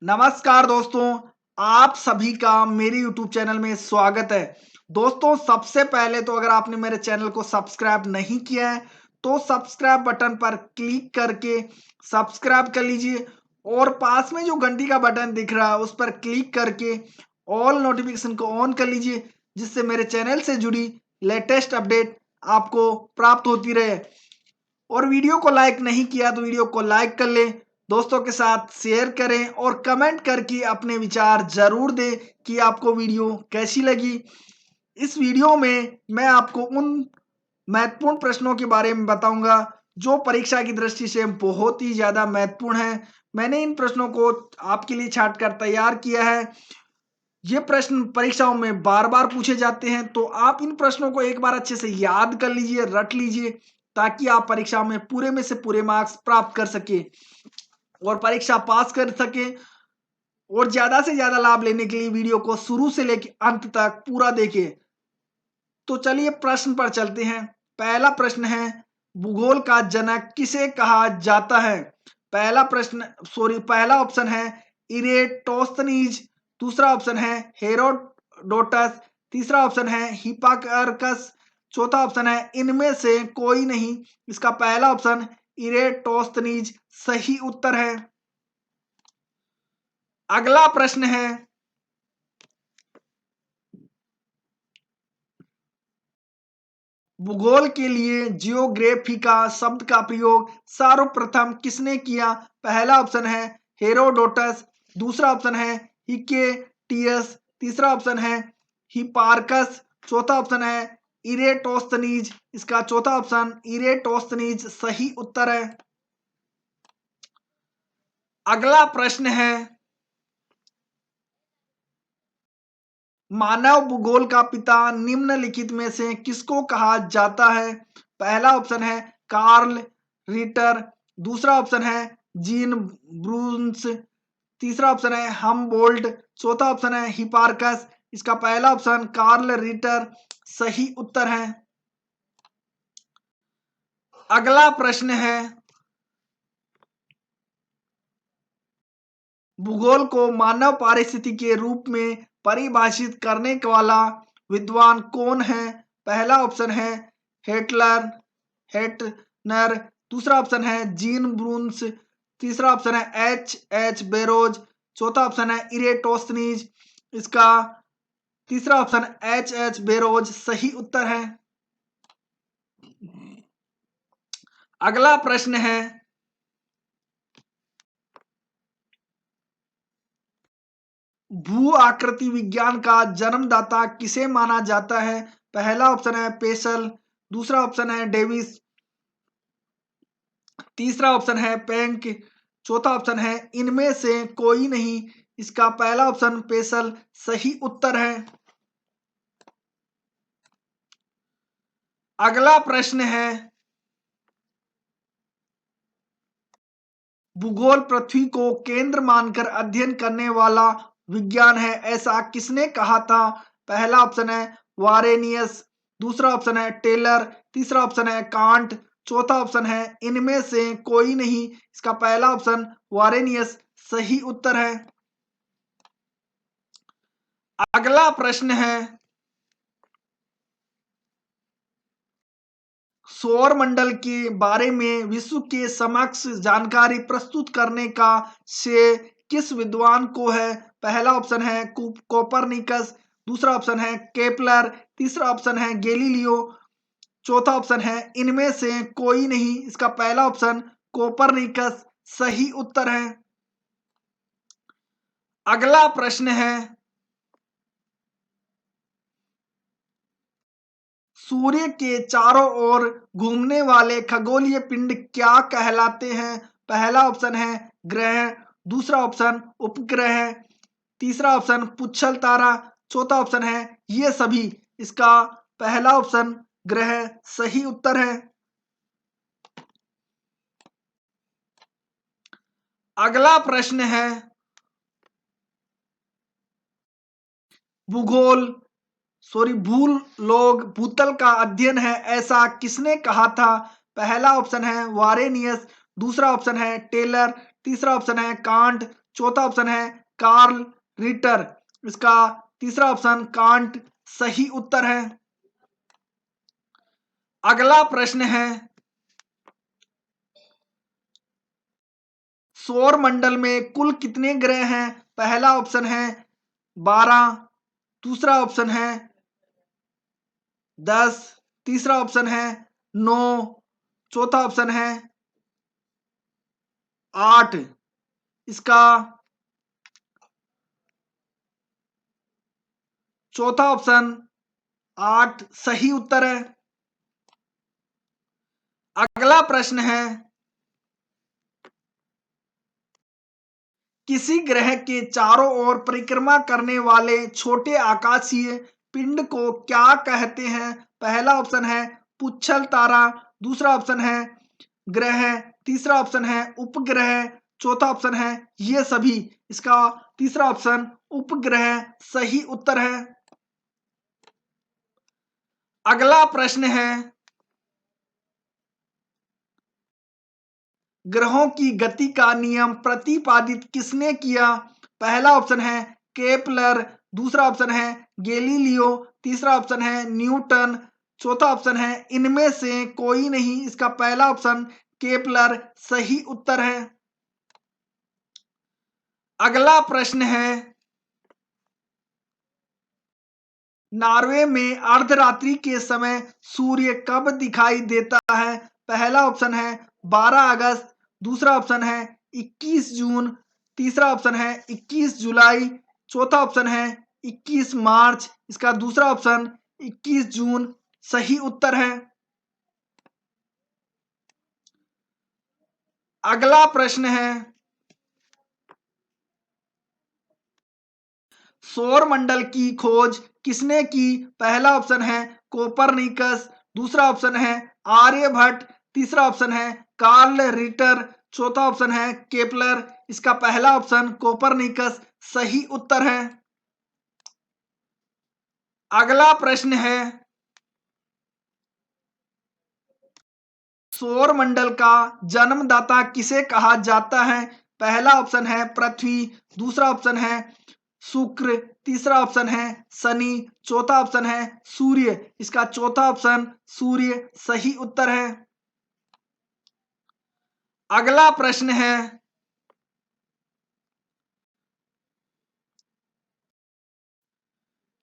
नमस्कार दोस्तों, आप सभी का मेरे YouTube चैनल में स्वागत है। दोस्तों, सबसे पहले तो अगर आपने मेरे चैनल को सब्सक्राइब नहीं किया है, तो सब्सक्राइब बटन पर क्लिक करके सब्सक्राइब कर लीजिए और पास में जो घंटी का बटन दिख रहा है, उस पर क्लिक करके ऑल नोटिफिकेशन को ऑन कर लीजिए, जिससे मेरे चैनल से जुड़ी लेटेस्ट अपडेट आपको प्राप्त होती रहे। और वीडियो को लाइक नहीं किया तो वीडियो को लाइक कर लें, दोस्तों के साथ शेयर करें और कमेंट करके अपने विचार जरूर दें कि आपको वीडियो कैसी लगी। इस वीडियो में मैं आपको उन महत्वपूर्ण प्रश्नों के बारे में बताऊंगा जो परीक्षा की दृष्टि से बहुत ही ज्यादा महत्वपूर्ण है। मैंने इन प्रश्नों को आपके लिए छाट कर तैयार किया है। ये प्रश्न परीक्षाओं में बार बार पूछे जाते हैं, तो आप इन प्रश्नों को एक बार अच्छे से याद कर लीजिए, रट लीजिए, ताकि आप परीक्षा में पूरे में से पूरे मार्क्स प्राप्त कर सके और परीक्षा पास कर सके। और ज्यादा से ज्यादा लाभ लेने के लिए वीडियो को शुरू से लेकर अंत तक पूरा देखें। तो चलिए प्रश्न पर चलते हैं। पहला प्रश्न है, भूगोल का जनक किसे कहा जाता है? पहला ऑप्शन है इरेटोस्थनीज, दूसरा ऑप्शन है हेरोडोटस, तीसरा ऑप्शन है हिप्पार्कस, चौथा ऑप्शन है इनमें से कोई नहीं। इसका पहला ऑप्शन इरेटोस्थनीज सही उत्तर है। अगला प्रश्न है, भूगोल के लिए जियोग्राफी का शब्द का प्रयोग सर्वप्रथम किसने किया? पहला ऑप्शन है हेरोडोटस, दूसरा ऑप्शन है हिकेटियस, तीसरा ऑप्शन है हिपार्कस, चौथा ऑप्शन है इरेटोस्थनीज। इसका चौथा ऑप्शन इरेटोस्थनीज सही उत्तर है। अगला प्रश्न है, मानव भूगोल का पिता निम्नलिखित में से किसको कहा जाता है? पहला ऑप्शन है कार्ल रिटर, दूसरा ऑप्शन है जीन ब्रून्स, तीसरा ऑप्शन है हमबोल्ट, चौथा ऑप्शन है हिपार्कस। इसका पहला ऑप्शन कार्ल रिटर सही उत्तर है। अगला प्रश्न है, भूगोल को मानव पारिस्थितिकी के रूप में परिभाषित करने वाला विद्वान कौन है? पहला ऑप्शन है हेटलर हेटनर, दूसरा ऑप्शन है जीन ब्रून्स, तीसरा ऑप्शन है एच बेरोज, चौथा ऑप्शन है इरेटोस्थनीज। इसका तीसरा ऑप्शन एच बेरोज सही उत्तर है। अगला प्रश्न है, भू आकृति विज्ञान का जन्मदाता किसे माना जाता है? पहला ऑप्शन है पेशल, दूसरा ऑप्शन है डेविस, तीसरा ऑप्शन है पेंक, चौथा ऑप्शन है इनमें से कोई नहीं। इसका पहला ऑप्शन पेशल सही उत्तर है। अगला प्रश्न है, भूगोल पृथ्वी को केंद्र मानकर अध्ययन करने वाला विज्ञान है, ऐसा किसने कहा था? पहला ऑप्शन है वारेनियस, दूसरा ऑप्शन है टेलर, तीसरा ऑप्शन है कांट, चौथा ऑप्शन है इनमें से कोई नहीं। इसका पहला ऑप्शन वारेनियस सही उत्तर है। अगला प्रश्न है, सौर मंडल के बारे में विश्व के समक्ष जानकारी प्रस्तुत करने का श्रेय किस विद्वान को है? पहला ऑप्शन है कोपरनिकस, दूसरा ऑप्शन है केपलर, तीसरा ऑप्शन है गैलीलियो, चौथा ऑप्शन है इनमें से कोई नहीं। इसका पहला ऑप्शन कोपरनिकस सही उत्तर है। अगला प्रश्न है, सूर्य के चारों ओर घूमने वाले खगोलीय पिंड क्या कहलाते हैं? पहला ऑप्शन है ग्रह, दूसरा ऑप्शन उपग्रह, तीसरा ऑप्शन पुच्छल तारा, चौथा ऑप्शन है ये सभी। इसका पहला ऑप्शन ग्रह सही उत्तर है। अगला प्रश्न है, भूगोल भूल लोग भूतल का अध्ययन है, ऐसा किसने कहा था? पहला ऑप्शन है वारेनियस, दूसरा ऑप्शन है टेलर, तीसरा ऑप्शन है कांट, चौथा ऑप्शन है कार्ल रिटर। इसका तीसरा ऑप्शन कांट सही उत्तर है। अगला प्रश्न है, सौर मंडल में कुल कितने ग्रह हैं? पहला ऑप्शन है 12, दूसरा ऑप्शन है 10, तीसरा ऑप्शन है 9, चौथा ऑप्शन है 8। इसका चौथा ऑप्शन 8 सही उत्तर है। अगला प्रश्न है, किसी ग्रह के चारों ओर परिक्रमा करने वाले छोटे आकाशीय पिंड को क्या कहते हैं? पहला ऑप्शन है पुच्छल तारा, दूसरा ऑप्शन है ग्रह, तीसरा ऑप्शन है उपग्रह, चौथा ऑप्शन है ये सभी। इसका तीसरा ऑप्शन उपग्रह सही उत्तर है। अगला प्रश्न है, ग्रहों की गति का नियम प्रतिपादित किसने किया? पहला ऑप्शन है केपलर, दूसरा ऑप्शन है गैलीलियो, तीसरा ऑप्शन है न्यूटन, चौथा ऑप्शन है इनमें से कोई नहीं। इसका पहला ऑप्शन केपलर सही उत्तर है। अगला प्रश्न है, नॉर्वे में अर्धरात्रि के समय सूर्य कब दिखाई देता है? पहला ऑप्शन है 12 अगस्त, दूसरा ऑप्शन है 21 जून, तीसरा ऑप्शन है 21 जुलाई, चौथा ऑप्शन है 21 मार्च। इसका दूसरा ऑप्शन 21 जून सही उत्तर है। अगला प्रश्न है, सौर मंडल की खोज किसने की? पहला ऑप्शन है कोपरनिकस, दूसरा ऑप्शन है आर्यभट्ट, तीसरा ऑप्शन है कार्ल रिटर, चौथा ऑप्शन है केपलर। इसका पहला ऑप्शन कोपरनिकस सही उत्तर है। अगला प्रश्न है, सौर मंडल का जन्मदाता किसे कहा जाता है? पहला ऑप्शन है पृथ्वी, दूसरा ऑप्शन है शुक्र, तीसरा ऑप्शन है शनि, चौथा ऑप्शन है सूर्य। इसका चौथा ऑप्शन सूर्य सही उत्तर है। अगला प्रश्न है,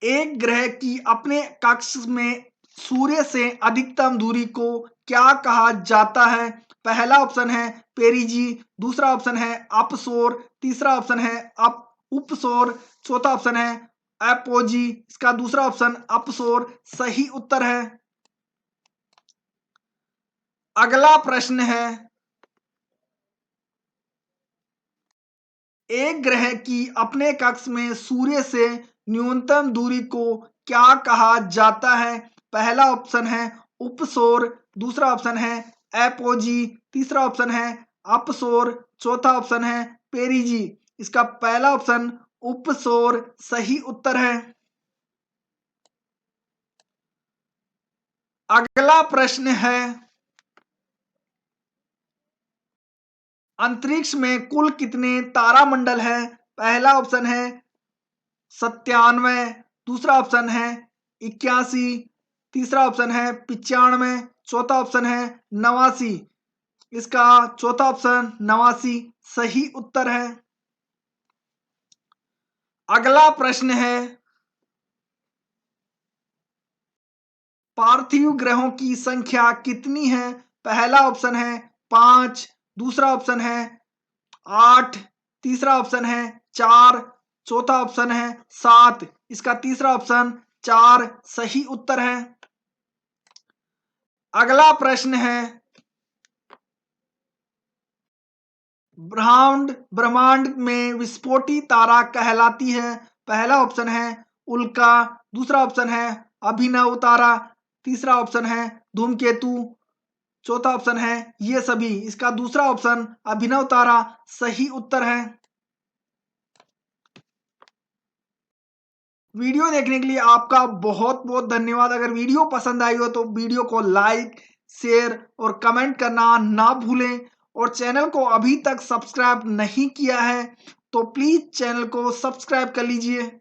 एक ग्रह की अपने कक्ष में सूर्य से अधिकतम दूरी को क्या कहा जाता है? पहला ऑप्शन है पेरिजी, दूसरा ऑप्शन है अपसौर, तीसरा ऑप्शन है उपसौर, चौथा ऑप्शन है एपोजी। इसका दूसरा ऑप्शन अपसौर सही उत्तर है। अगला प्रश्न है, एक ग्रह की अपने कक्ष में सूर्य से न्यूनतम दूरी को क्या कहा जाता है? पहला ऑप्शन है उपसौर, दूसरा ऑप्शन है एपोजी, तीसरा ऑप्शन है अपसौर, चौथा ऑप्शन है पेरिजी। इसका पहला ऑप्शन उपसौर सही उत्तर है। अगला प्रश्न है, अंतरिक्ष में कुल कितने तारामंडल हैं? पहला ऑप्शन है 97, दूसरा ऑप्शन है 81, तीसरा ऑप्शन है 95, चौथा ऑप्शन है 89। इसका चौथा ऑप्शन 89 सही उत्तर है। अगला प्रश्न है, पार्थिव ग्रहों की संख्या कितनी है? पहला ऑप्शन है 5, दूसरा ऑप्शन है 8, तीसरा ऑप्शन है 4, चौथा ऑप्शन है 7। इसका तीसरा ऑप्शन 4 सही उत्तर है। अगला प्रश्न है, ब्रह्मांड में विस्फोटी तारा कहलाती है? पहला ऑप्शन है उल्का, दूसरा ऑप्शन है अभिनव तारा, तीसरा ऑप्शन है धूमकेतु, चौथा ऑप्शन है ये सभी। इसका दूसरा ऑप्शन अभिनव तारा सही उत्तर है। वीडियो देखने के लिए आपका बहुत बहुत धन्यवाद। अगर वीडियो पसंद आई हो तो वीडियो को लाइक, शेयर और कमेंट करना ना भूलें और चैनल को अभी तक सब्सक्राइब नहीं किया है तो प्लीज चैनल को सब्सक्राइब कर लीजिए।